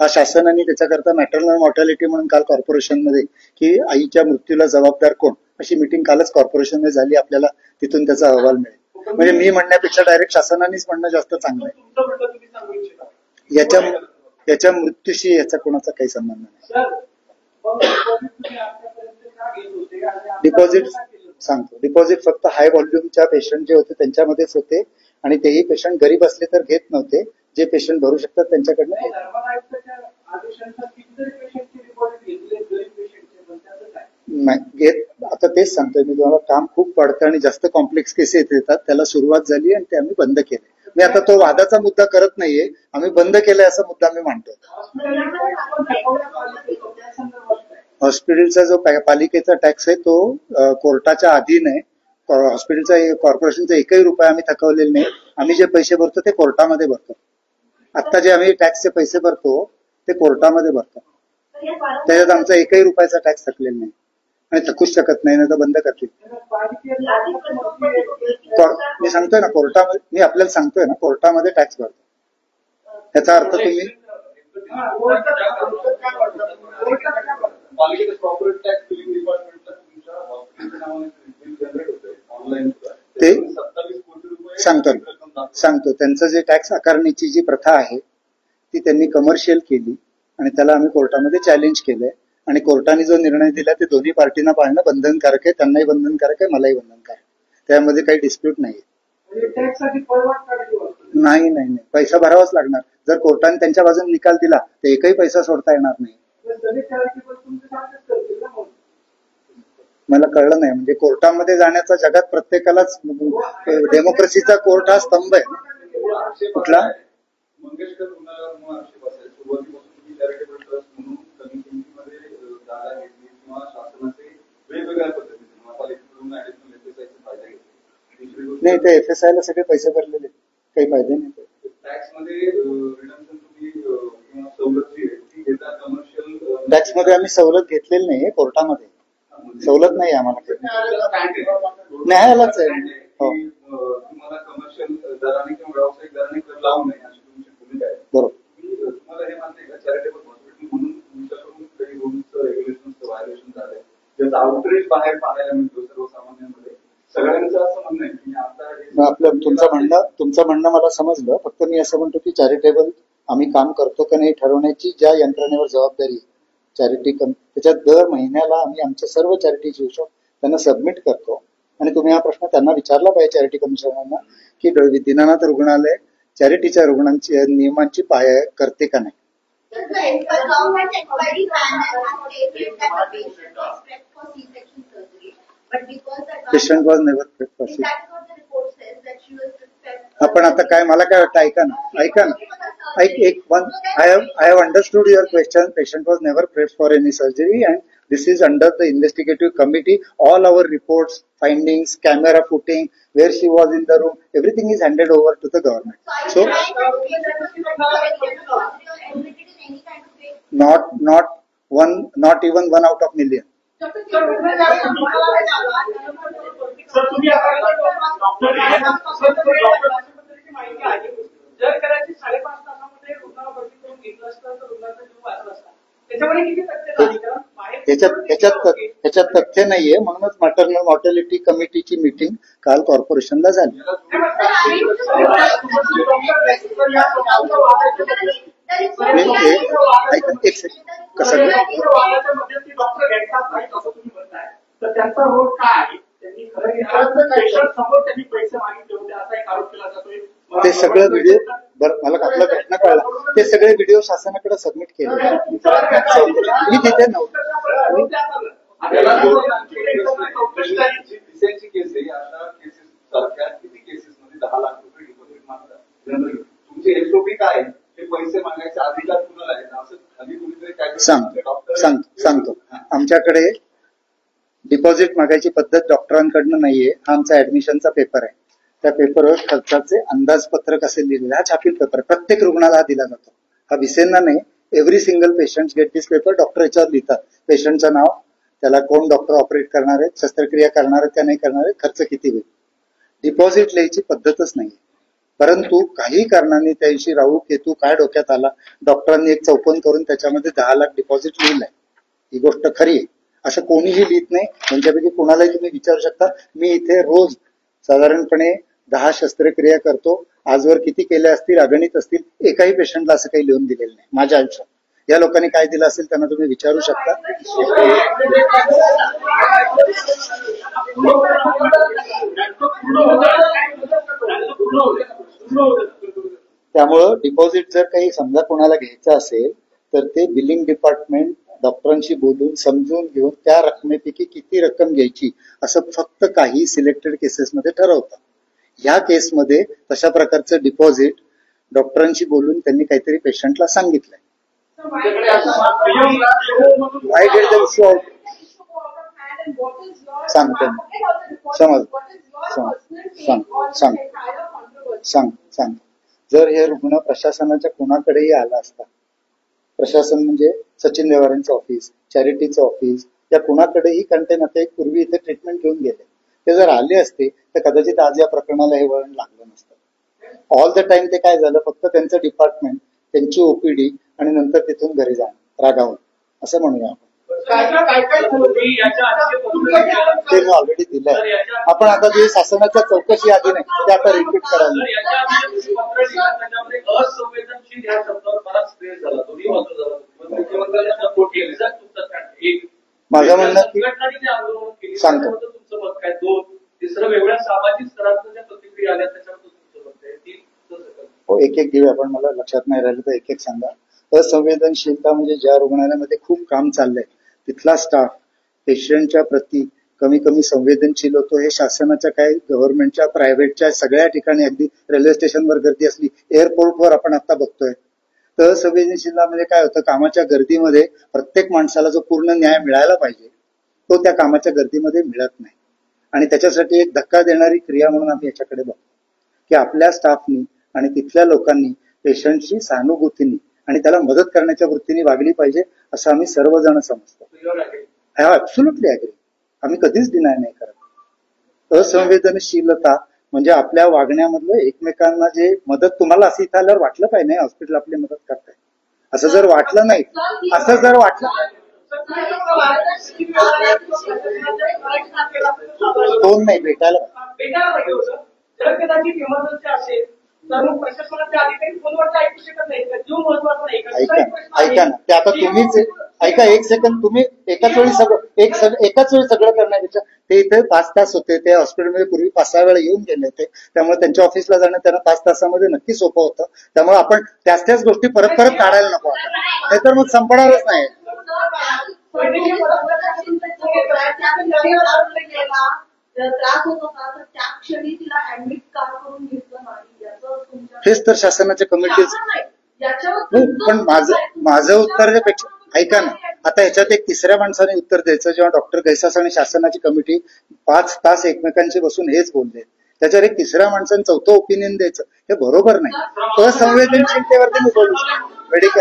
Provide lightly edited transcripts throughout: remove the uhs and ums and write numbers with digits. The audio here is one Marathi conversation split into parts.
हा शासन आणि त्याच्याकरता मॅटर्नल मॉर्टॅलिटी म्हणून काल कॉर्पोरेशनमध्ये की आईच्या मृत्यूला जबाबदार कोण अशी मीटिंग कालच कॉर्पोरेशनमध्ये झाली. आपल्याला तिथून त्याचा अहवाल मिळेल. म्हणजे मी म्हणण्यापेक्षा डायरेक्ट शासनानेच म्हणणं जास्त चांगलं आहे. याच्या मृत्यूशी याचा कोणाचा काही संबंध नाही. डिपॉझिट सांगतो, डिपॉझिट फक्त हाय व्हॉल्यूमच्या पेशंट जे होते त्यांच्यामध्येच होते आणि तेही पेशंट गरीब असले तर घेत नव्हते. जे पेशंट भरू शकतात त्यांच्याकडनं नाही घेत. आता तेच सांगतोय मी तुम्हाला, काम खूप वाढतं आणि जास्त कॉम्प्लेक्स केसेस येतात. त्याला सुरुवात झाली आणि ते आम्ही बंद केले. मी आता तो वादाचा मुद्दा करत नाहीये, आम्ही बंद केलाय असा मुद्दा मी मांडतो. हॉस्पिटलचा जो पालिकेचा टॅक्स आहे तो कोर्टाच्या अधीन आहे. हॉस्पिटलचा कॉर्पोरेशनचा एकही रुपया आम्ही थकवलेला नाही. आम्ही जे पैसे भरतो ते कोर्टामध्ये भरतो. आता जे आम्ही टॅक्सचे पैसे भरतो ते कोर्टामध्ये भरतो. त्याच्यात आमचा एकही रुपयाचा टॅक्स थकलेला नाही आणि थकूच शकत नाही, तर बंद करतील. मी सांगतोय ना कोर्टामध्ये, मी आपल्याला सांगतोय ना कोर्टामध्ये टॅक्स भरतो. याचा अर्थ तुम्ही ते सांगतो त्यांचं जे टॅक्स आकारणीची जी प्रथा आहे ती त्यांनी कमर्शियल केली आणि त्याला आम्ही कोर्टामध्ये चॅलेंज केलंय आणि कोर्टाने जो निर्णय दिला ते दोन्ही पार्टींना पाळणं बंधनकारक आहे. त्यांनाही बंधनकारक आहे, मलाही बंधनकारक आहे. त्यामध्ये काही डिस्प्यूट नाहीये. नाही नाही नाही, पैसा भरावाच लागणार. जर कोर्टाने त्यांच्या बाजूने निकाल दिला तर एकही पैसा सोडता येणार नाही. मला कळलं नाही, म्हणजे कोर्टामध्ये जाण्याचा जगात प्रत्येकालाच डेमोक्रेसीचा कोर्ट हा स्तंभ आहे. कुठला नाही, ते FSI ला सगळे पैसे भरलेले, काही फायदे नाही. टॅक्स मध्ये आम्ही सवलत घेतलेली नाहीये. कोर्टामध्ये सवलत नाही आम्हाला, न्यायालयाच आहे. हो बरोबर. तुमचं म्हणणं मला समजलं. फक्त मी असं म्हणतो की चॅरिटेबल आम्ही काम करतो का नाही ठरवण्याची ज्या यंत्रणेवर जबाबदारी चॅरिटी त्याच्यात दर महिन्याला आम्ही आमच्या सर्व चॅरिटीचे हिशोब त्यांना सबमिट करतो. आणि तुम्ही हा प्रश्न त्यांना विचारला पाहिजे चॅरिटी कमिशनरना की दीनानाथ रुग्णालय चॅरिटीच्या रुग्णांची नियमांची पाय करते का नाही. Patient was never prepped for आपण आता काय, मला काय वाटतं, ऐका ना एक one I have understood your question. Patient was never prepped for any surgery and this is under the investigative committee. All our reports, findings, camera footing, where she was in the room, everything is handed over to the government. So not even 1 out of million. ह्याच्यात तथ्य नाहीये, म्हणूनच मॅटर्नल मॉर्टॅलिटी कमिटीची मीटिंग काल कॉर्पोरेशनला झाली. ते सगळं व्हिडिओ मला आपला प्रश्न कळला. ते सगळे व्हिडिओ शासनाकडे सबमिट केले. मी तिथे नव्हतो. सांगतो आमच्याकडे डिपॉझिट मागायची पद्धत डॉक्टरांकडनं नाहीये. हा आमचा ऍडमिशनचा पेपर आहे. त्या पेपरवर खर्चाचे अंदाजपत्रक असे लिहिलेले, हा छापील पेपर प्रत्येक रुग्णाला हा दिला जातो. हा विसेंना नाही. Every single patient get this paper. Doctor याच्यावर लिहितात पेशंटचं नाव, त्याला कोण डॉक्टर ऑपरेट करणार आहे, शस्त्रक्रिया करणार आहे त्या नाही करणार आहे, खर्च किती होईल. डिपॉझिट लिहायची पद्धतच नाही. परंतु काही कारणाने त्या दिवशी राहू केतू काय डोक्यात आला, डॉक्टरांनी एक चौपन करून त्याच्यामध्ये 10 लाख डिपॉझिट लिहिलंय. ही गोष्ट खरी आहे. असं कोणीही लिहित नाही. त्यांच्यापैकी कोणालाही तुम्ही विचारू शकता. मी इथे रोज साधारणपणे 10 शस्त्रक्रिया करतो. आजवर किती केल्या असतील, अगणित असतील. एकाही पेशंटला असं काही लिहून दिलेलं नाही माझ्या आयुष्यात. या लोकांनी काय दिलं असेल त्यांना तुम्ही विचारू शकता. त्यामुळं डिपॉझिट जर काही समजा कोणाला घ्यायचं असेल तर ते बिलिंग डिपार्टमेंट डॉक्टरांशी बोलून समजून घेऊन त्या रकमेपैकी किती रक्कम घ्यायची असं फक्त काही सिलेक्टेड केसेसमध्ये ठरवतात. ह्या केसमध्ये तशा प्रकारचं डिपॉझिट डॉक्टरांशी बोलून त्यांनी काहीतरी पेशंटला सांगितलंय. Why did the issue out सांगतो. समज सांग. जर हे रुग्ण प्रशासनाच्या कोणाकडेही आला असता, प्रशासन म्हणजे सचिन देवारांचं ऑफिस, चॅरिटीचं ऑफिस, या कोणाकडेही, कारण ते नाते पूर्वी इथे ट्रीटमेंट घेऊन गेले, ते जर आले असते तर कदाचित आज या प्रकरणाला हे वळण लागलं नसतं. ऑल द टाइम ते काय झालं, फक्त त्यांचं डिपार्टमेंट, त्यांची ओपीडी आणि नंतर तिथून घरी जाणं रागावून, असं म्हणूया आपण. ते मी ऑलरेडी दिलंय. आपण आता जे शासनाच्या चौकशी आधी नाही ते आता रिपीट करायला. माझं म्हणणं की सांगतो. हो, एक एक घेऊया आपण. मला लक्षात नाही राहिलं तर एक एक सांगा. असंवेदनशीलता म्हणजे ज्या रुग्णालयामध्ये खूप काम चाललंय तिथला स्टाफ पेशंटच्या प्रती कमी संवेदनशील होतो. हे शासनाच्या काय, गव्हर्नमेंटच्या, प्रायव्हेटच्या सगळ्या ठिकाणी, अगदी रेल्वे स्टेशनवर गर्दी असली, एअरपोर्टवर आपण आता बघतोय. तर असंवेदनशीलता म्हणजे काय होतं, कामाच्या गर्दीमध्ये प्रत्येक माणसाला जो पूर्ण न्याय मिळायला पाहिजे तो त्या कामाच्या गर्दीमध्ये मिळत नाही. आणि त्याच्यासाठी एक धक्का देणारी क्रिया म्हणून आम्ही याच्याकडे बघतो की आपल्या स्टाफनी आणि तिथल्या लोकांनी पेशंटशी सहानुभूतीने आणि त्याला मदत करण्याच्या वृत्तीने वागली पाहिजे असं आम्ही सर्वजण समजतो. Absolutely agree. आम्ही कधीच डिनाय नाही करत. असंवेदनशीलता म्हणजे आपल्या वागण्यामधलं एकमेकांना जे मदत, तुम्हाला असं इथं आल्यावर वाटलं पाहिजे नाही हॉस्पिटल आपली मदत करताय, असं जर वाटलं नाही, असं जर वाटलं कोण नाही भेटायला ऐका ना, ते आता तुम्हीच ऐका एक सेकंड. तुम्ही एकाच वेळी सगळं करण्यापेक्षा ते इथे 5 तास होते, ते हॉस्पिटलमध्ये पूर्वी 5-6 वेळा येऊन गेले होते, त्यामुळे त्यांच्या ऑफिसला जाणं त्यांना 5 तासामध्ये नक्की सोपं होतं. त्यामुळे आपण त्याच गोष्टी परत काढायला नको आता, नाहीतर मग संपणारच नाही. हेच तर शासनाच्या कमिटीज. पण माझं उत्तरापेक्षा ऐका ना, आता ह्याच्यात एक तिसऱ्या माणसाने उत्तर द्यायचं. जेव्हा डॉक्टर गैसास आणि शासनाची कमिटी 5 तास एकमेकांशी बसून हेच बोलले, त्याच्यावर एक तिसऱ्या माणसाने चौथं ओपिनियन द्यायचं, हे बरोबर नाही. असंवेदनशीलतेवरती मी बोलू मेडिकल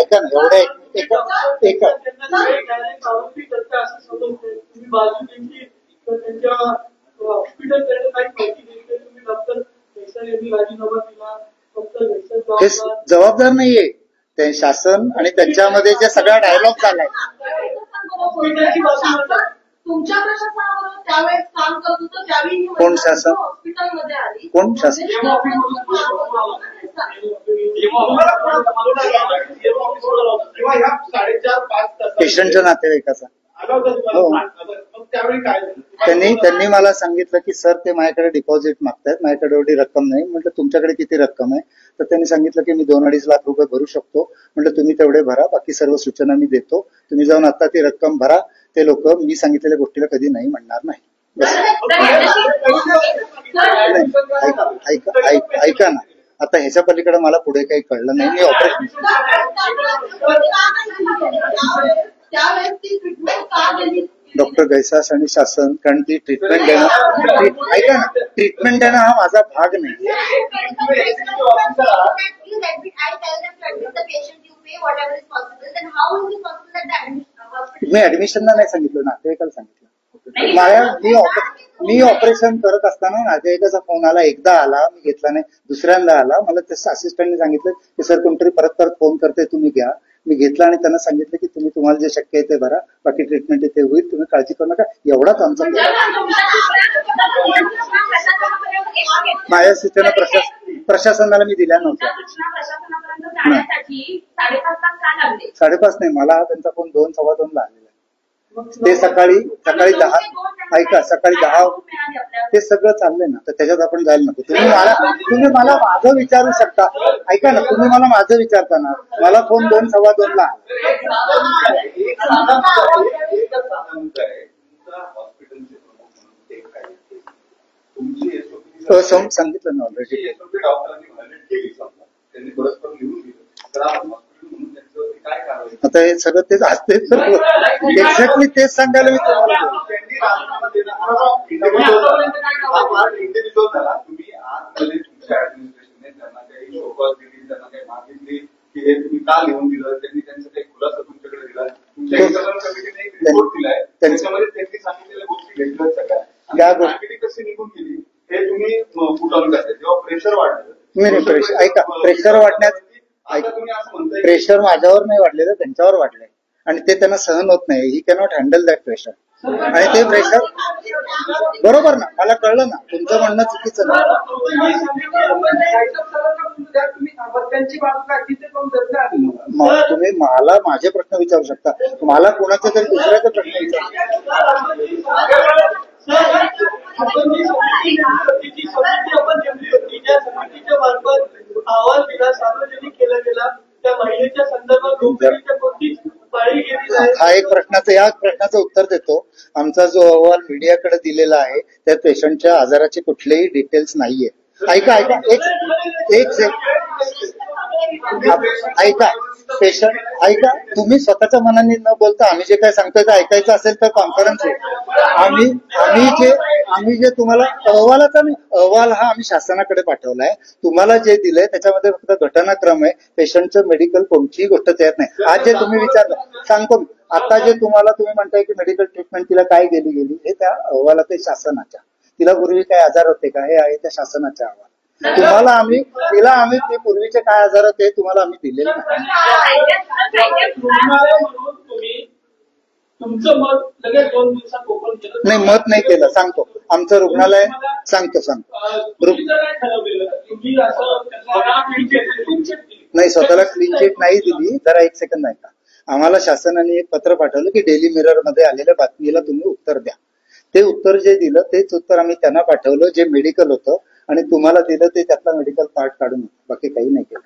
ऐका ना, एवढ्या एका हे जबाबदार नाहीये ते शासन आणि त्यांच्यामध्ये जे सगळा डायलॉग झालाय. कोण शासन, कोण शासन, पेशंटच्या नातेवाईकाचा. त्यांनी मला सांगितलं की सर ते माझ्याकडे डिपॉझिट मागतायत, माझ्याकडे एवढी रक्कम नाही. म्हटलं तुमच्याकडे किती रक्कम आहे, तर त्यांनी सांगितलं की मी 2-2.5 लाख रुपये भरू शकतो. म्हटलं तुम्ही तेवढे भरा, बाकी सर्व सूचना मी देतो, तुम्ही जाऊन आता ती रक्कम भरा. ते लोक मी सांगितलेल्या गोष्टीला कधी नाही म्हणणार नाही. ऐका ना, आता ह्याच्या पलीकडे मला पुढे काही कळलं नाही. मी ऑपरेशन डॉक्टर गैसास आणि शासन, कारण ती ट्रीटमेंट देणं, ऐका ना, ट्रीटमेंट देणं हा माझा भाग नाही. मी ऍडमिशनला नाही सांगितलं, नातेवाईकाला सांगितलं. मी ऑपरेशन करत असताना नातेवाईकाचा फोन आला, एकदा आला, मी घेतला नाही, दुसऱ्यांदा आला, मला त्या असिस्टंटने सांगितलं की सर कोणतरी परत फोन करते, तुम्ही घ्या. मी घेतला आणि त्यांना सांगितलं की तुम्हाला जे शक्य आहे ते भरा, बाकी ट्रीटमेंट ते होईल, तुम्ही काळजी करू नका. एवढाच आमचा माझ्या सूचना प्रशासनाला मी दिल्या नव्हत्या. 5:30 नाही, मला त्यांचा फोन 2, 2:15 ला आलेला. ते सकाळी 10 ऐका, सकाळी 10 ते सगळं चाललंय ना, तर त्याच्यात आपण जायला नको. तुम्ही मला माझं विचारू शकता. ऐका ना, तुम्ही मला माझं विचारता ना, मला फोन 2, 2:15 ला सांगितलं ना ऑलरेडी. आता हे सगळं तेच असते, एक्झॅक्टली तेच सांगायला मी तुम्हाला. तुम्ही का लिहून दिलं, त्यांनी त्यांचा काही खुलासा तुमच्याकडे दिला, तुमच्या कमिटीने एक रिपोर्ट दिलाय, त्याच्यामध्ये त्यांनी सांगितलेल्या गोष्टी घेतल्या सगळ्या, त्या गोष्टी कशी निघून गेली हे तुम्ही फुटावून करताय. जेव्हा प्रेशर वाढलं, नाही ऐका, प्रेशर वाढण्यात प्रेशर माझ्यावर नाही वाढलेलं, त्यांच्यावर वाढलंय आणि ते त्यांना सहन होत नाही. ही कॅनॉट हँडल दॅट प्रेशर. आणि ते प्रेशर बरोबर ना, मला कळलं ना, तुमचं म्हणणं चुकीचं नाही. तुम्ही मला माझे प्रश्न विचारू शकता, मला कोणाचा तरी दुसऱ्याचा प्रश्न विचारू. अहवाल दिला, सार्वजनिक केला गेला, त्या महिलेच्या संदर्भात हा एक प्रश्नाचं, या प्रश्नाचं उत्तर देतो. आमचा जो अहवाल मीडियाकडे दिलेला आहे त्या पेशंटच्या आजाराचे कुठलेही डिटेल्स नाहीये. ऐका पेशंट ऐका, तुम्ही स्वतःच्या मनाने न बोलता आम्ही जे काय सांगतोय ते ऐकायचं असेल तर कॉन्फरन्स आहे. आम्ही जे तुम्हाला अहवाल हा आम्ही शासनाकडे पाठवलाय. तुम्हाला जे दिलंय त्याच्यामध्ये फक्त घटनाक्रम आहे, पेशंटचं मेडिकल कोणतीही गोष्ट त्यात नाही. आज जे तुम्ही विचारलं सांगतो, आता जे तुम्ही म्हणताय की मेडिकल ट्रीटमेंट तिला काय गेली हे त्या अहवालात आहे शासनाच्या. तिला पूर्वी काय आजार होते का हे आहे त्या शासनाच्या अहवाल. तुम्हाला आम्ही ते पूर्वीचे काय आजार होते तुम्हाला आम्ही दिलेले नाही. मत नाही केलं, सांगतो. आमचं रुग्णालय सांगतो नाही, स्वतःला क्लीन चिट नाही दिली. जरा एक सेकंद ऐका. आम्हाला शासनाने एक पत्र पाठवलं की डेली मिरर मध्ये आलेल्या बातमीला तुम्ही उत्तर द्या. ते उत्तर जे दिलं तेच उत्तर आम्ही त्यांना पाठवलं, जे मेडिकल होतं, आणि तुम्हाला दिलं ते त्यातला मेडिकल पार्ट काढून, बाकी काही नाही केलं.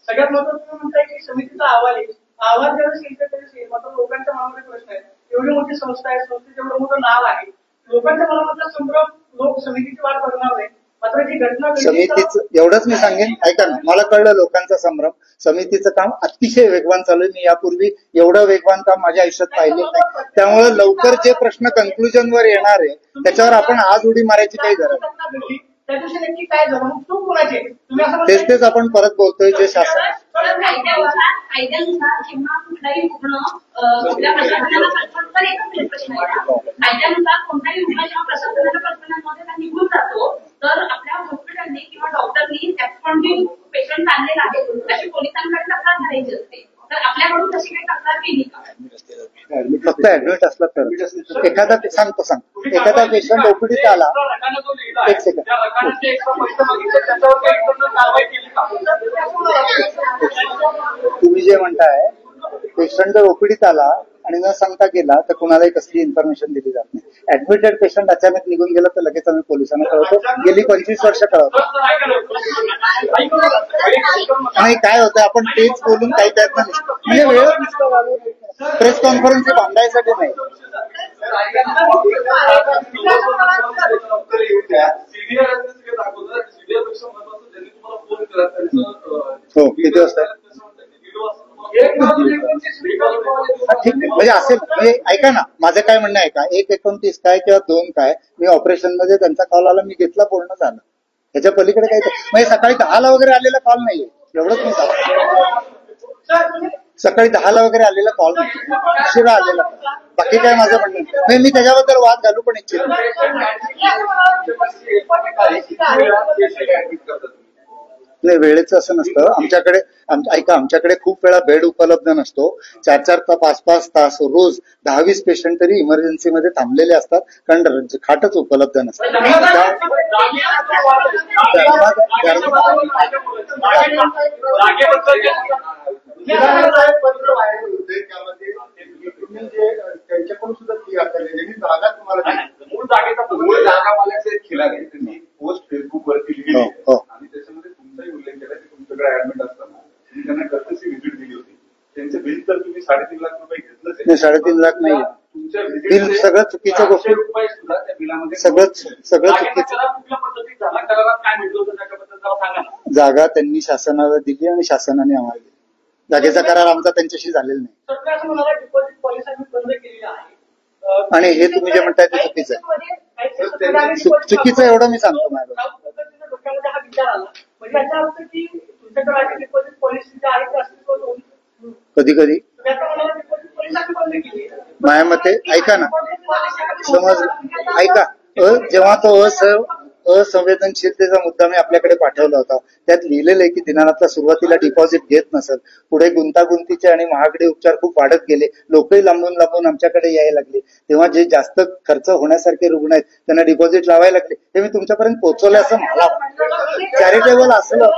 सगळ्यात महत्त्वाचं म्हणताय की समितीचा अहवाल आहे, अहवाल ज्यावेळेस मात्र लोकांच्या मनामध्ये प्रश्न आहे. एवढी मोठी संस्था आहे, संस्थेचं एवढं मोठं नाव आहे, लोकांच्या मनामधला संभ्रम, लोक समितीची वाट बघणार नाही. मात्र जी घटना समितीचं एवढंच मी सांगेन, ऐका ना, मला कळलं लोकांचा संभ्रम. समितीचं काम अतिशय वेगवान चालू आहे. मी यापूर्वी एवढं वेगवान काम माझ्या आयुष्यात पाहिले नाही. त्यामुळे लवकर जे प्रश्न कन्क्लुजन वर येणार आहे त्याच्यावर आपण आज उडी मारायची काही गरज नाही. तेच आपण परत बोलतोय जे शासन कायद्यानुसार किंवा कुठलाही रुग्ण आपल्या प्रशासनाला कायद्यानुसार कोणताही रुग्ण किंवा प्रशासनाच्या कल्पनांमध्ये निघून जातो, तर आपल्या हॉस्पिटलने किंवा डॉक्टरनी ऍबस्कॉन्डिंग पेशंट आणलेला आहे अशी पोलिसांकडे तक्रार करायची असते. तर आपल्याकडून तशी काही तक्रार केली का? फक्त ऍडमिट असला तर एखादा सांगतो एखादा पेशंट ओपीडीत आला, एक सेकंड, तुम्ही जे म्हणताय पेशंट जर ओपीडीत आला आणि न सांगता गेला तर कुणालाही कसली इन्फॉर्मेशन दिली जात नाही. ऍडमिटेड पेशंट अचानक निघून गेला तर लगेच आम्ही पोलिसांना कळवतो. गेली 25 वर्ष कळवतो. नाही काय होतं, आपण तेच बोलून काही त्यात म्हणजे वेळच नसतो. प्रेस कॉन्फरन्स हे भांडायसाठी नाही. हो, किती वाजता? ठीक आहे, म्हणजे असेल. म्हणजे ऐका ना, माझं काय म्हणणं आहे का, 1:29 काय किंवा 2 काय, मी ऑपरेशन मध्ये त्यांचा कॉल आला, मी घेतला, पूर्ण झालं. त्याच्या पलीकडे काही म्हणजे सकाळी 10ला वगैरे आलेला कॉल नाहीये, एवढंच मी सांगतो. सकाळी 10ला वगैरे आलेला कॉल, उशिरा आलेला. बाकी काय माझं म्हणणं नाही, मी त्याच्याबद्दल वाद घालू पण इच्छित नाही. नाही, वेळेचं असं नसतं आमच्याकडे. ऐका, आमच्याकडे खूप वेळा बेड उपलब्ध नसतो. 4-4 5-5 तास रोज 10-20 पेशंट तरी इमर्जन्सीमध्ये थांबलेले असतात, कारण खाटच उपलब्ध नसतात. त्यांच्याकडून सुद्धा फी आकारली, ज्यांनी जागा तुम्हाला मूळ जागा मला केला नाही, त्यांनी पोस्ट फेसबुक वरती लिहिली आणि त्याच्यामध्ये तुमचाही उल्लेख केला की तुमच्याकडे ऍडमिट असताना तुम्ही त्यांना कर्तसी व्हिजिट दिली होती. त्यांचं बिल तर तुम्ही 3.5 लाख रुपये घेतलं. 3.5 लाख नाही, तुमच्या बिल सगळं चुकीचं गोष्ट, रुपये सुद्धा त्या बिलामध्ये सगळं चुकीचं. कुठल्या पद्धतीत झाला, करारात काय म्हटलं होतं त्याच्याबद्दल सांगा. जागा त्यांनी शासनाला दिली आणि शासनाने आम्हाला दिली. जागेचा करार आमचा त्यांच्याशी झालेला नाही. असं म्हणाला डिपॉझिट पॉलिसी बंद केलेली आहे, आणि हे तुम्ही जे म्हणताय ते चुकीचं आहे. चुकीचं एवढं मी सांगतो मॅडम. डोक्यामध्ये हा विचार आला, म्हणजे याचा अर्थ की तुमच्याकडे डिपॉझिट पॉलिसी जी आहे ती अस्तित्वात होती. कधी कधी डिपॉझिट पॉलिसी बंद केली. माझ्या मते, ऐका ना, समज ऐका, जेव्हा तो असंवेदनशीलतेचा मुद्दा मी आपल्याकडे पाठवला होता, त्यात लिहिलेलं आहे की दीनानाथला सुरुवातीला डिपॉझिट घेत नसत, पुढे गुंतागुंतीचे आणि महागडे उपचार खूप वाढत गेले, लोकही लांबून लांबून आमच्याकडे यायला लागले, तेव्हा जे जास्त खर्च होण्यासारखे रुग्ण आहेत त्यांना डिपॉझिट लावायला लागले. हे मी तुमच्यापर्यंत पोहोचवलं असं मला चॅरिटेबल असलं